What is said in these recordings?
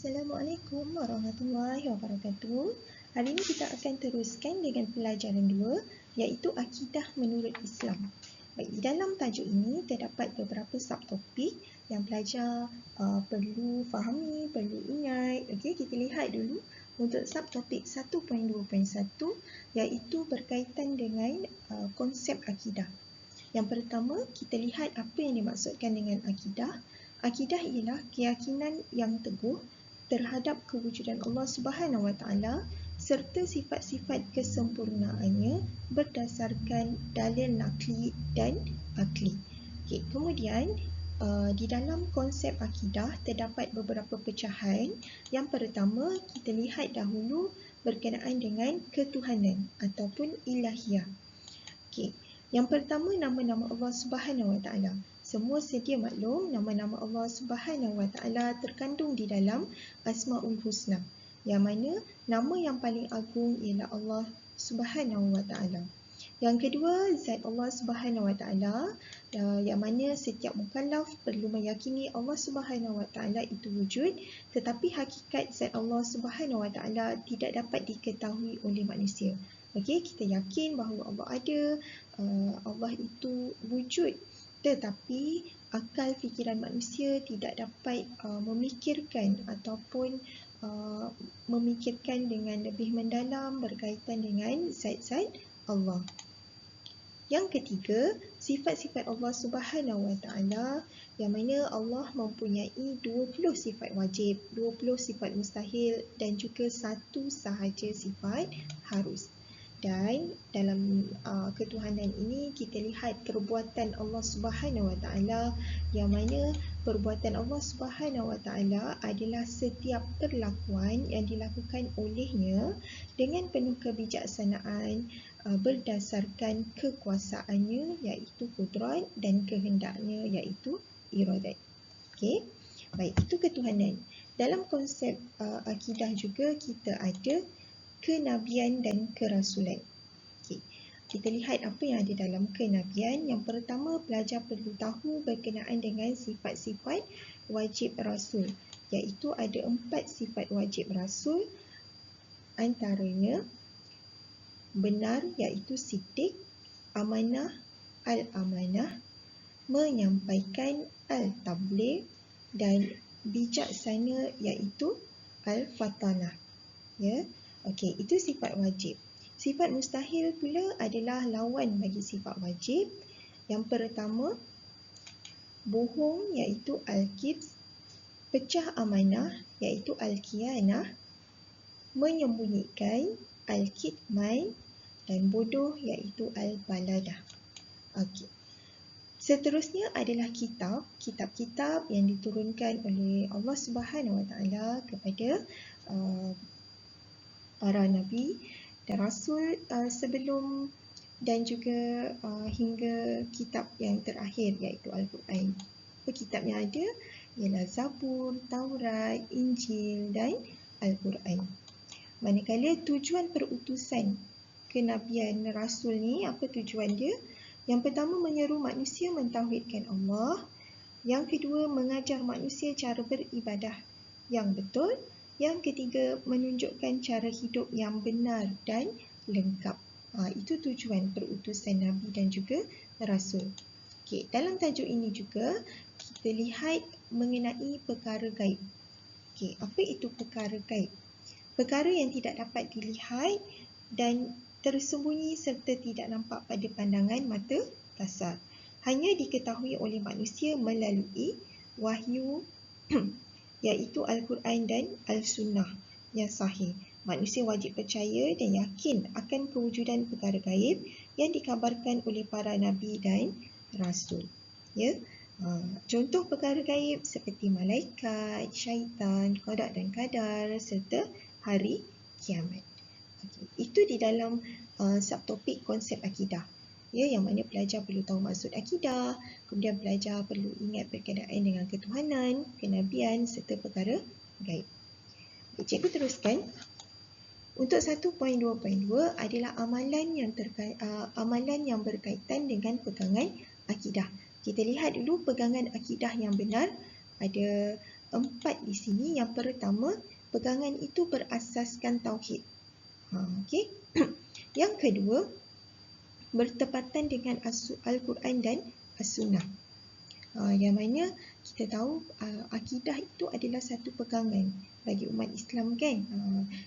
Assalamualaikum warahmatullahi wabarakatuh. Hari ini kita akan teruskan dengan pelajaran 2 iaitu akidah menurut Islam. Baik, di dalam tajuk ini terdapat beberapa subtopik yang pelajar perlu fahami, perlu ingat. Okey, kita lihat dulu untuk subtopik 1.2.1 iaitu berkaitan dengan konsep akidah. Yang pertama, kita lihat apa yang dimaksudkan dengan akidah. Akidah ialah keyakinan yang teguh terhadap kewujudan Allah Subhanahu Wa Taala serta sifat-sifat kesempurnaannya berdasarkan dalil nakli dan akli. Okay, kemudian di dalam konsep akidah terdapat beberapa pecahan. Yang pertama, kita lihat dahulu berkenaan dengan ketuhanan ataupun ilahiyah. Okay. Yang pertama, nama-nama Allah Subhanahu Wa Taala. Semua sedia maklum, nama-nama Allah Subhanahu Wa Taala terkandung di dalam Asmaul Husna. Yang mana nama yang paling agung ialah Allah Subhanahu Wa Taala. Yang kedua, zat Allah Subhanahu Wa Taala, yang mana setiap mukallaf perlu meyakini Allah Subhanahu Wa Taala itu wujud, tetapi hakikat zat Allah Subhanahu Wa Taala tidak dapat diketahui oleh manusia. Okey, kita yakin bahawa Allah ada, Allah itu wujud, tetapi akal fikiran manusia tidak dapat memikirkan ataupun memikirkan dengan lebih mendalam berkaitan dengan zat-zat Allah. Yang ketiga, sifat-sifat Allah Subhanahu Wa Taala, yang mana Allah mempunyai 20 sifat wajib, 20 sifat mustahil dan juga satu sahaja sifat harus. Dan dalam ketuhanan ini kita lihat perbuatan Allah Subhanahu Wa Taala, yang mana perbuatan Allah Subhanahu Wa Taala adalah setiap perlakuan yang dilakukan olehnya dengan penuh kebijaksanaan berdasarkan kekuasaannya iaitu kudrat dan kehendaknya iaitu iradat. Okey. Baik, itu ketuhanan. Dalam konsep akidah juga kita ada kenabian dan kerasulan. Okay. Kita lihat apa yang ada dalam kenabian. Yang pertama, pelajar perlu tahu berkenaan dengan sifat-sifat wajib rasul, iaitu ada 4 sifat wajib rasul. Antaranya benar iaitu siddiq, amanah al-amanah, menyampaikan al-tabligh dan bijaksana iaitu al-fatanah. Ya. Okey, itu sifat wajib. Sifat mustahil pula adalah lawan bagi sifat wajib. Yang pertama, bohong iaitu al-kibs, pecah amanah iaitu al-khiyanah, menyembunyikan al-kitman dan bodoh iaitu al-baladah. Okey. Seterusnya adalah kitab-kitab yang diturunkan oleh Allah Subhanahu Wa Taala kepada para nabi dan rasul sebelum dan juga hingga kitab yang terakhir iaitu Al-Quran. Kitab yang ada ialah Zabur, Taurat, Injil dan Al-Quran. Manakala tujuan perutusan kenabian rasul ni, apa tujuan dia? Yang pertama, menyeru manusia mentauhidkan Allah. Yang kedua, mengajar manusia cara beribadah yang betul. Yang ketiga, menunjukkan cara hidup yang benar dan lengkap. Itu tujuan perutusan Nabi dan juga Rasul. Okay, dalam tajuk ini juga, kita lihat mengenai perkara gaib. Okay, apa itu perkara gaib? Perkara yang tidak dapat dilihat dan tersembunyi serta tidak nampak pada pandangan mata kasar. Hanya diketahui oleh manusia melalui wahyu iaitu Al-Quran dan Al-Sunnah yang sahih. Manusia wajib percaya dan yakin akan kewujudan perkara gaib yang dikabarkan oleh para nabi dan rasul. Ya. Contoh perkara gaib seperti malaikat, syaitan, qada dan qadar serta hari kiamat. Okay. Itu di dalam subtopik konsep akidah. Ya, yang mana pelajar perlu tahu maksud akidah, kemudian pelajar perlu ingat berkenaan dengan ketuhanan, kenabian serta perkara gaib. Cikgu teruskan. Untuk 1.2.2 adalah amalan yang berkaitan dengan pegangan akidah. Kita lihat dulu pegangan akidah yang benar. Ada 4 di sini. Yang pertama, pegangan itu berasaskan tauhid. Okey. Yang kedua, bertepatan dengan Al-Quran dan As-Sunnah. Yang mana kita tahu akidah itu adalah satu pegangan bagi umat Islam, kan?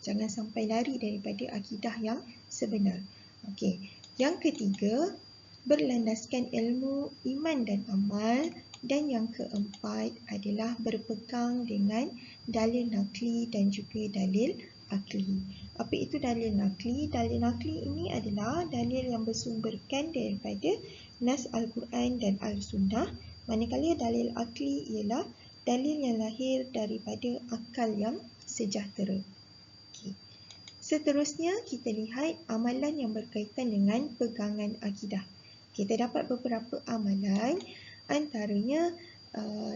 Jangan sampai lari daripada akidah yang sebenar. Okey. Yang ketiga, berlandaskan ilmu, iman dan amal. Dan yang keempat adalah berpegang dengan dalil nakli dan juga dalil akli. Apa itu dalil nakli? Dalil nakli ini adalah dalil yang bersumberkan daripada nas Al-Quran dan Al-Sunnah. Manakala dalil akli ialah dalil yang lahir daripada akal yang sejahtera. Okay. Seterusnya, kita lihat amalan yang berkaitan dengan pegangan akidah. Kita dapat beberapa amalan, antaranya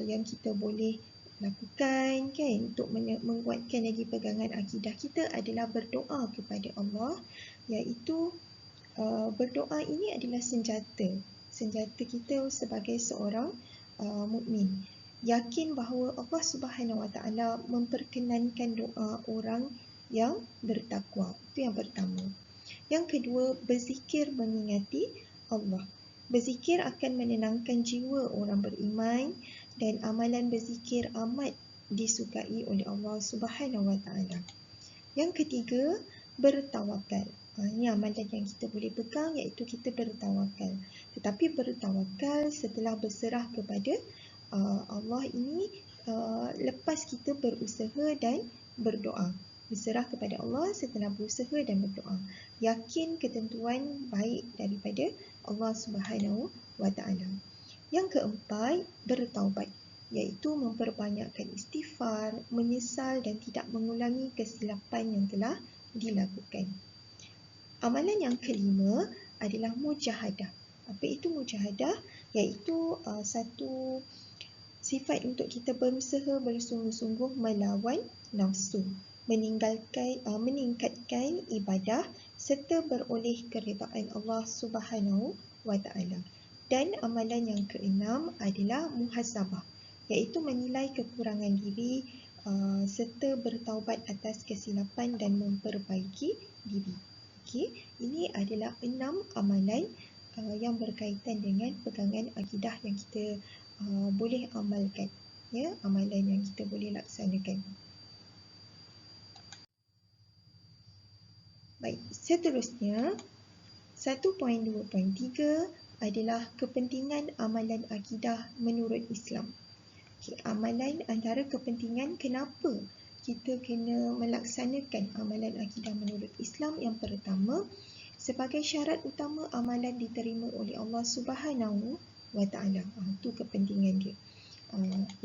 yang kita boleh lakukan, kan, untuk menguatkan lagi pegangan akidah kita adalah berdoa kepada Allah, iaitu berdoa ini adalah senjata kita sebagai seorang mukmin. Yakin bahawa Allah Subhanahu Wa Taala memperkenankan doa orang yang bertakwa. Itu yang pertama. Yang kedua, berzikir mengingati Allah. Berzikir akan menenangkan jiwa orang beriman dan amalan berzikir amat disukai oleh Allah Subhanahu Wa Taala. Yang ketiga, bertawakal. Ini amalan yang kita boleh pegang, iaitu kita bertawakal. Tetapi bertawakal setelah berserah kepada Allah ini lepas kita berusaha dan berdoa. Berserah kepada Allah setelah berusaha dan berdoa. Yakin ketentuan baik daripada Allah Subhanahu Wa Taala. Yang keempat, bertaubat, iaitu memperbanyakkan istighfar, menyesal dan tidak mengulangi kesilapan yang telah dilakukan. Amalan yang kelima adalah mujahadah. Apa itu mujahadah? Iaitu satu sifat untuk kita berusaha bersungguh-sungguh melawan nafsu, meningkatkan ibadah serta beroleh keredaan Allah Subhanahu Wa Taala. Dan amalan yang keenam adalah muhasabah, iaitu menilai kekurangan diri serta bertaubat atas kesilapan dan memperbaiki diri. Okey, ini adalah 6 amalan yang berkaitan dengan pegangan akidah yang kita boleh amalkan, ya, amalan yang kita boleh laksanakan. Baik, seterusnya 1.2.3 adalah kepentingan amalan akidah menurut Islam. Okay, amalan antara kepentingan kenapa kita kena melaksanakan amalan akidah menurut Islam. Yang pertama, sebagai syarat utama amalan diterima oleh Allah Subhanahu Wa Taala. Itu kepentingan dia.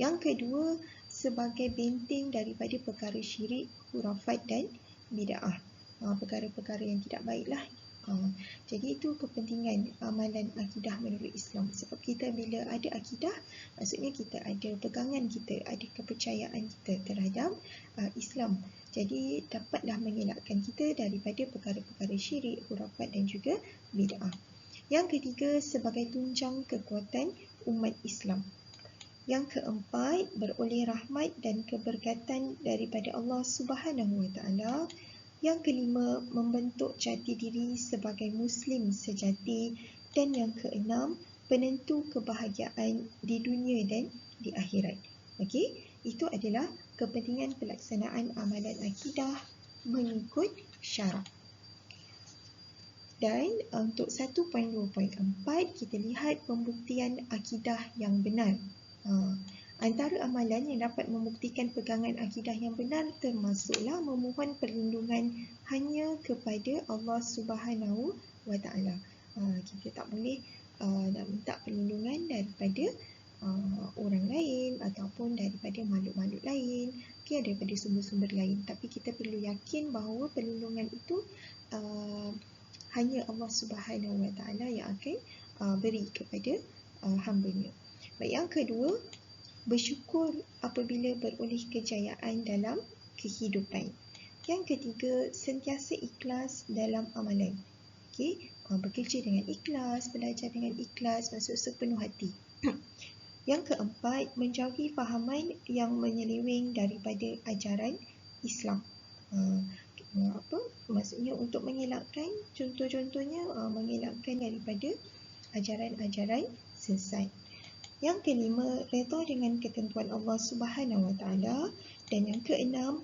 Yang kedua, sebagai benteng daripada perkara syirik, khurafat dan bid'ah. Perkara-perkara yang tidak baiklah. Jadi itu kepentingan amalan akidah menurut Islam. Sebab kita bila ada akidah, maksudnya kita ada pegangan kita, ada kepercayaan kita terhadap Islam. Jadi dapatlah mengelakkan kita daripada perkara-perkara syirik, khurafat dan juga bid'ah. Yang ketiga, sebagai tunjang kekuatan umat Islam. Yang keempat, beroleh rahmat dan keberkatan daripada Allah Subhanahu Wa Taala. Yang kelima, membentuk jati diri sebagai Muslim sejati. Dan yang keenam, penentu kebahagiaan di dunia dan di akhirat. Okey, itu adalah kepentingan pelaksanaan amalan akidah mengikut syarak. Dan untuk 1.2.4 kita lihat pembuktian akidah yang benar. Antara amalan yang dapat membuktikan pegangan akidah yang benar termasuklah memohon perlindungan hanya kepada Allah Subhanahu Wa Taala. Kita tak boleh nak minta perlindungan daripada orang lain ataupun daripada makhluk-makhluk lain, daripada sumber-sumber lain. Tapi kita perlu yakin bahawa perlindungan itu hanya Allah Subhanahu Wa Taala yang akan beri kepada hamba-Nya. Baik, yang kedua, bersyukur apabila beroleh kejayaan dalam kehidupan. Yang ketiga, sentiasa ikhlas dalam amalan. Bekerja dengan ikhlas, belajar dengan ikhlas, maksud sepenuh hati. Yang keempat, menjauhi fahaman yang menyeleweng daripada ajaran Islam. Apa? Maksudnya untuk mengelakkan, contohnya mengelakkan daripada ajaran-ajaran sesat. Yang kelima, redha dengan ketentuan Allah Subhanahu Wa Taala. Dan yang keenam,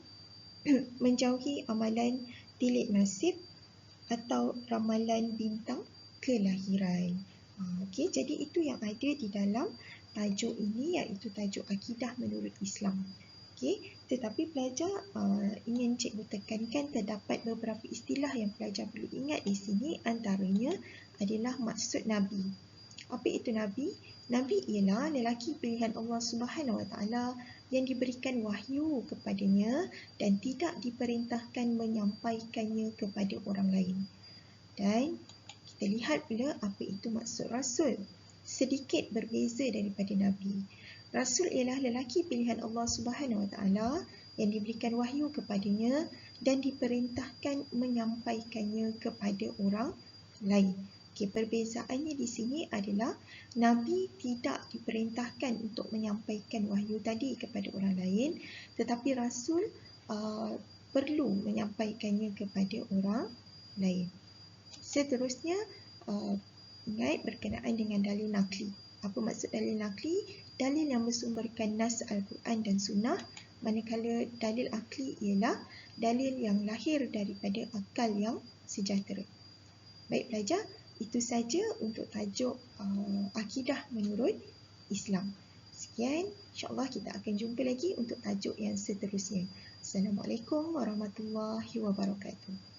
menjauhi amalan tilik nasib atau ramalan bintang kelahiran. Okey, jadi itu yang ada di dalam tajuk ini, iaitu tajuk akidah menurut Islam. Okey, tetapi pelajar ingin cikgu tekankan terdapat beberapa istilah yang pelajar perlu ingat di sini, antaranya adalah maksud Nabi. Apa itu Nabi? Nabi ialah lelaki pilihan Allah Subhanahu Wa Taala yang diberikan wahyu kepadanya dan tidak diperintahkan menyampaikannya kepada orang lain. Dan kita lihat pula apa itu maksud Rasul. Sedikit berbeza daripada Nabi. Rasul ialah lelaki pilihan Allah Subhanahu Wa Taala yang diberikan wahyu kepadanya dan diperintahkan menyampaikannya kepada orang lain. Okey, perbezaannya di sini adalah Nabi tidak diperintahkan untuk menyampaikan wahyu tadi kepada orang lain, tetapi Rasul perlu menyampaikannya kepada orang lain. Seterusnya, ingat berkenaan dengan dalil nakli. Apa maksud dalil nakli? Dalil yang bersumberkan nas Al-Quran dan Sunnah, manakala dalil akli ialah dalil yang lahir daripada akal yang sejahtera. Baik pelajar, itu saja untuk tajuk akidah menurut Islam. Sekian, insyaAllah kita akan jumpa lagi untuk tajuk yang seterusnya. Assalamualaikum warahmatullahi wabarakatuh.